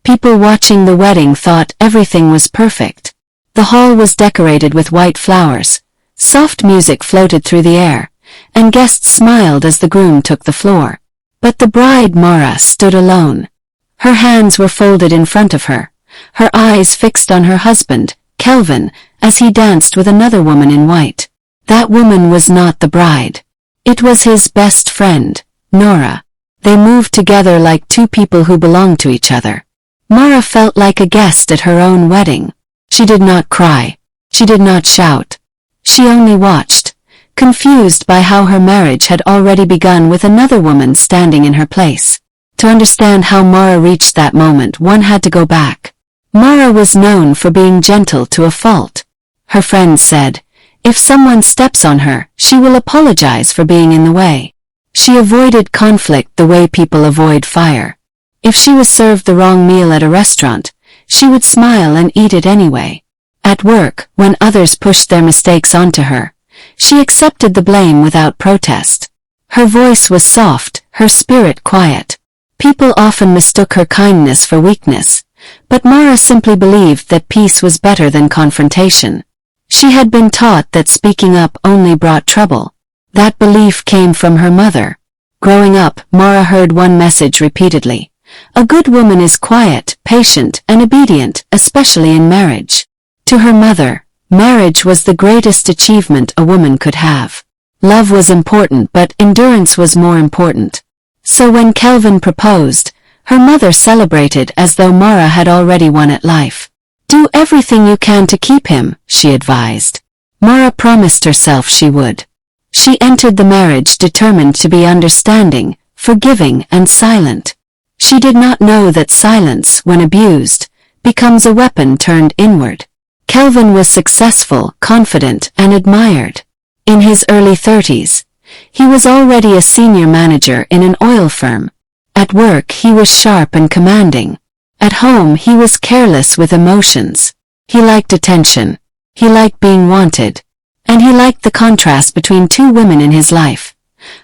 People watching the wedding thought everything was perfect. The hall was decorated with white flowers, soft music floated through the air, and guests smiled as the groom took the floor. But the bride Mara stood alone. Her hands were folded in front of her, her eyes fixed on her husband, Kelvin, as he danced with another woman in white. That woman was not the bride. It was his best friend, Nora. They moved together like two people who belonged to each other. Mara felt like a guest at her own wedding. She did not cry. She did not shout. She only watched, confused by how her marriage had already begun with another woman standing in her place. To understand how Mara reached that moment, one had to go back. Mara was known for being gentle to a fault. Her friends said, if someone steps on her, she will apologize for being in the way. She avoided conflict the way people avoid fire. If she was served the wrong meal at a restaurant, she would smile and eat it anyway. At work, when others pushed their mistakes onto her, she accepted the blame without protest. Her voice was soft, her spirit quiet. People often mistook her kindness for weakness, but Mara simply believed that peace was better than confrontation. She had been taught that speaking up only brought trouble. That belief came from her mother. Growing up, Mara heard one message repeatedly. A good woman is quiet, patient, and obedient, especially in marriage. To her mother, marriage was the greatest achievement a woman could have. Love was important, but endurance was more important. So when Kelvin proposed, her mother celebrated as though Mara had already won at life. Do everything you can to keep him, she advised. Mara promised herself she would. She entered the marriage determined to be understanding, forgiving, and silent. She did not know that silence, when abused, becomes a weapon turned inward. Kelvin was successful, confident, and admired. In his early 30s, he was already a senior manager in an oil firm. At work he was sharp and commanding. At home he was careless with emotions. He liked attention. He liked being wanted. And he liked the contrast between two women in his life.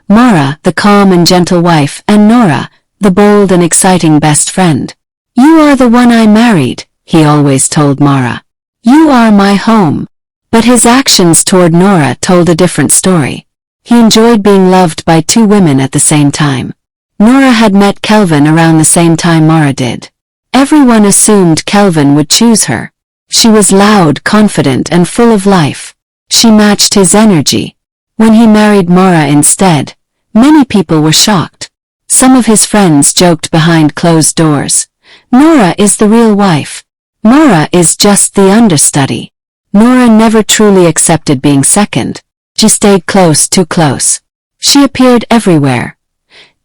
Mara, the calm and gentle wife, and Nora, the bold and exciting best friend. You are the one I married, he always told Mara. You are my home. But his actions toward Nora told a different story. He enjoyed being loved by two women at the same time. Nora had met Kelvin around the same time Mara did. Everyone assumed Kelvin would choose her. She was loud, confident, and full of life. She matched his energy. When he married Mara instead, many people were shocked. Some of his friends joked behind closed doors. Nora is the real wife. Mara is just the understudy. Nora never truly accepted being second. She stayed close, too close. She appeared everywhere.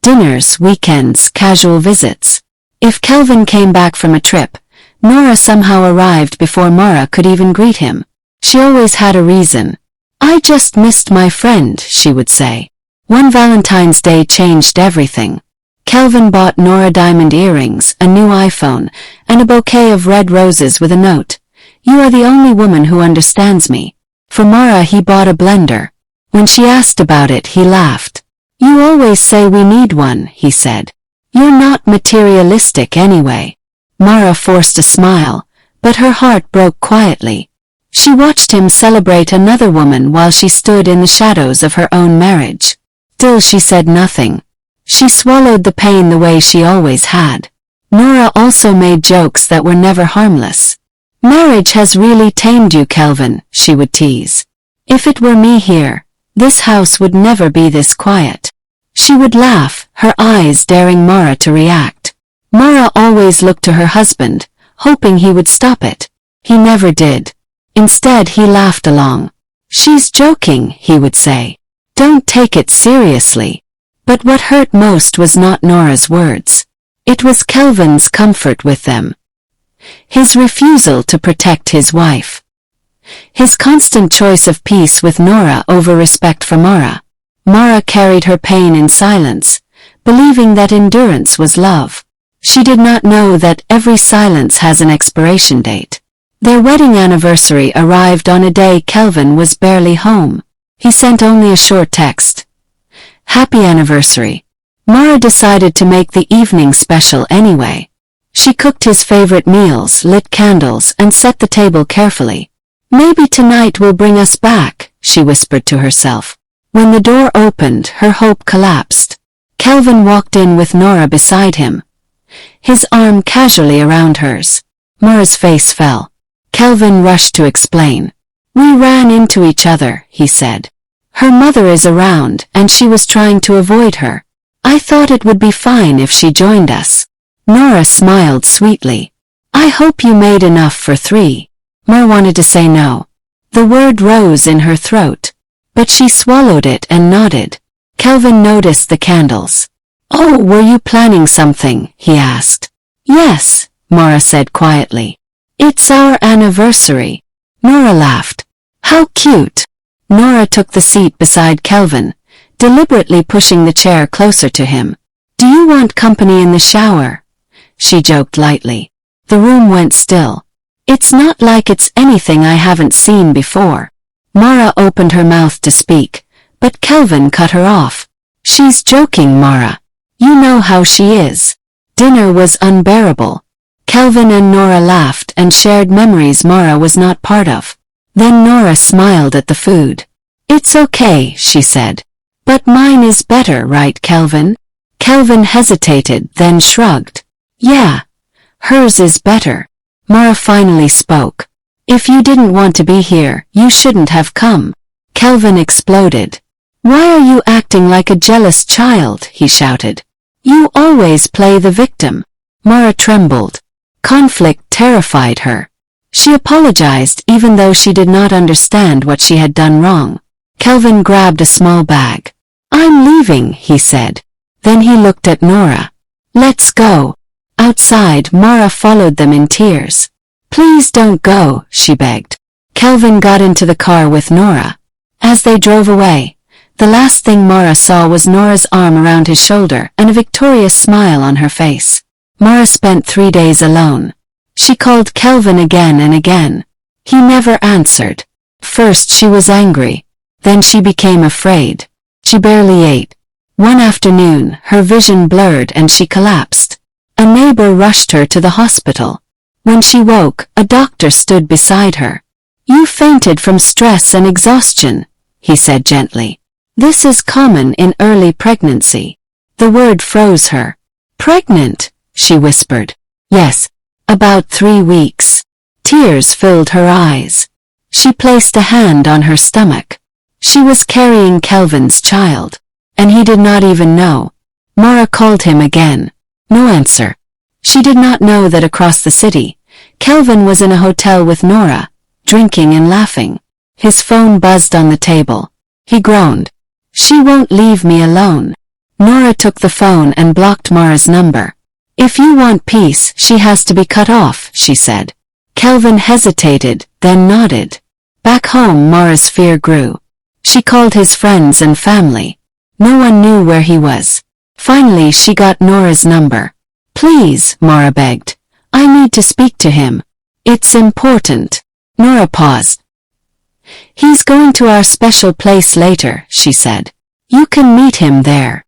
Dinners, weekends, casual visits. If Kelvin came back from a trip, Nora somehow arrived before Mara could even greet him. She always had a reason. I just missed my friend, she would say. One Valentine's Day changed everything. Kelvin bought Nora diamond earrings, a new iPhone, and a bouquet of red roses with a note. You are the only woman who understands me. For Mara he bought a blender. When she asked about it, he laughed. You always say we need one, he said. You're not materialistic anyway. Mara forced a smile, but her heart broke quietly. She watched him celebrate another woman while she stood in the shadows of her own marriage. Still she said nothing. She swallowed the pain the way she always had. Nora also made jokes that were never harmless. Marriage has really tamed you, Kelvin, she would tease. If it were me here, this house would never be this quiet. She would laugh, her eyes daring Mara to react. Mara always looked to her husband, hoping he would stop it. He never did. Instead he laughed along. She's joking, he would say. Don't take it seriously. But what hurt most was not Nora's words. It was Kelvin's comfort with them. His refusal to protect his wife. His constant choice of peace with Nora over respect for Mara. Mara carried her pain in silence, believing that endurance was love. She did not know that every silence has an expiration date. Their wedding anniversary arrived on a day Kelvin was barely home. He sent only a short text. Happy anniversary. Mara decided to make the evening special anyway. She cooked his favorite meals, lit candles, and set the table carefully. "Maybe tonight will bring us back," she whispered to herself. When the door opened, her hope collapsed. Kelvin walked in with Nora beside him, his arm casually around hers. Mora's face fell. Kelvin rushed to explain. "We ran into each other," he said. "Her mother is around, and she was trying to avoid her. I thought it would be fine if she joined us." Nora smiled sweetly. "I hope you made enough for 3. Mora wanted to say no. The word rose in her throat, but she swallowed it and nodded. Kelvin noticed the candles. "Oh, were you planning something?" he asked. "Yes," Mora said quietly. "It's our anniversary." Nora laughed. "How cute." Nora took the seat beside Kelvin, deliberately pushing the chair closer to him. "Do you want company in the shower?" she joked lightly. The room went still. "It's not like it's anything I haven't seen before." Mara opened her mouth to speak, but Kelvin cut her off. "She's joking, Mara. You know how she is." Dinner was unbearable. Kelvin and Nora laughed and shared memories Mara was not part of. Then Nora smiled at the food. "It's okay," she said. "But mine is better, right, Kelvin?" Kelvin hesitated, then shrugged. "Yeah, hers is better." Mara finally spoke. "If you didn't want to be here, you shouldn't have come." Kelvin exploded. "Why are you acting like a jealous child?" he shouted. "You always play the victim." Mara trembled. Conflict terrified her. She apologized even though she did not understand what she had done wrong. Kelvin grabbed a small bag. "I'm leaving," he said. Then he looked at Nora. "Let's go." Outside, Mara followed them in tears. "Please don't go," she begged. Kelvin got into the car with Nora. As they drove away, the last thing Mara saw was Nora's arm around his shoulder and a victorious smile on her face. Mara spent 3 days alone. She called Kelvin again and again. He never answered. First she was angry. Then she became afraid. She barely ate. One afternoon, her vision blurred and she collapsed. A neighbor rushed her to the hospital. When she woke, a doctor stood beside her. "You fainted from stress and exhaustion," he said gently. "This is common in early pregnancy." The word froze her. "Pregnant?" she whispered. "Yes, about 3 weeks." Tears filled her eyes. She placed a hand on her stomach. She was carrying Kelvin's child, and he did not even know. Mara called him again. No answer. She did not know that across the city, Kelvin was in a hotel with Nora, drinking and laughing. His phone buzzed on the table. He groaned. "She won't leave me alone." Nora took the phone and blocked Mara's number. "If you want peace, she has to be cut off," she said. Kelvin hesitated, then nodded. Back home, Mara's fear grew. She called his friends and family. No one knew where he was. Finally, she got Nora's number. "Please," Mara begged. "I need to speak to him. It's important." Nora paused. "He's going to our special place later," she said. "You can meet him there."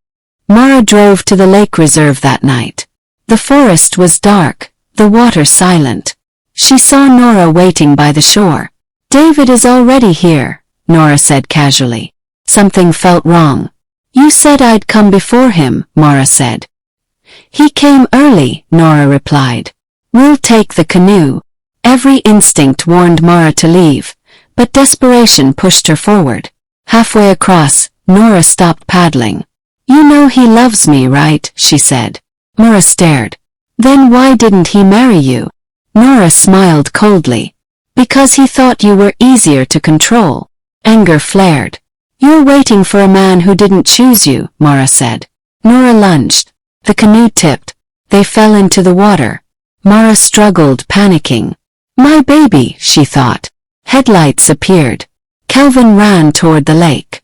Mara drove to the lake reserve that night. The forest was dark, the water silent. She saw Nora waiting by the shore. "David is already here," Nora said casually. Something felt wrong. "You said I'd come before him," Mara said. "He came early," Nora replied. "We'll take the canoe." Every instinct warned Mara to leave, but desperation pushed her forward. Halfway across, Nora stopped paddling. "You know he loves me, right?" she said. Mara stared. "Then why didn't he marry you?" Nora smiled coldly. "Because he thought you were easier to control." Anger flared. "You're waiting for a man who didn't choose you," Mara said. Nora lunged. The canoe tipped. They fell into the water. Mara struggled, panicking. "My baby," she thought. Headlights appeared. Kelvin ran toward the lake.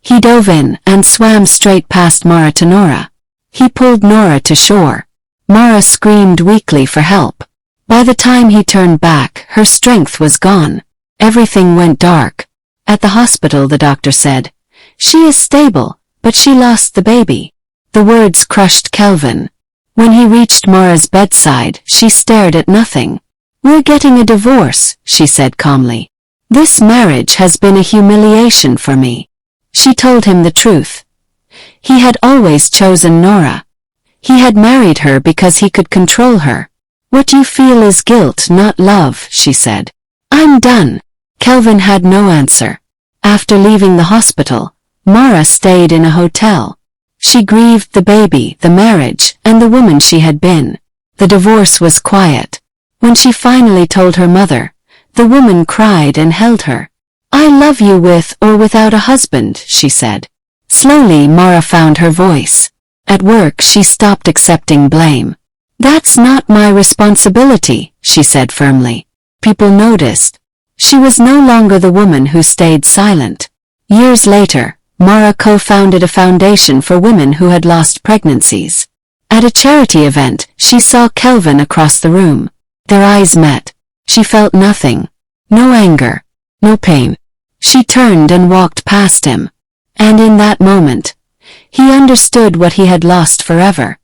He dove in and swam straight past Mara to Nora. He pulled Nora to shore. Mara screamed weakly for help. By the time he turned back, her strength was gone. Everything went dark. At the hospital, the doctor said, "She is stable, but she lost the baby." The words crushed Kelvin. When he reached Mara's bedside, she stared at nothing. "We're getting a divorce," she said calmly. "This marriage has been a humiliation for me." She told him the truth. He had always chosen Nora. He had married her because he could control her. "What you feel is guilt, not love," she said. "I'm done." Kelvin had no answer. After leaving the hospital, Mara stayed in a hotel. She grieved the baby, the marriage, and the woman she had been. The divorce was quiet. When she finally told her mother, the woman cried and held her. "I love you with or without a husband," she said. Slowly Mara found her voice. At work she stopped accepting blame. "That's not my responsibility," she said firmly. People noticed. She was no longer the woman who stayed silent. Years later, Mara co-founded a foundation for women who had lost pregnancies. At a charity event, she saw Kelvin across the room. Their eyes met. She felt nothing. No anger. No pain. She turned and walked past him. And in that moment, he understood what he had lost forever.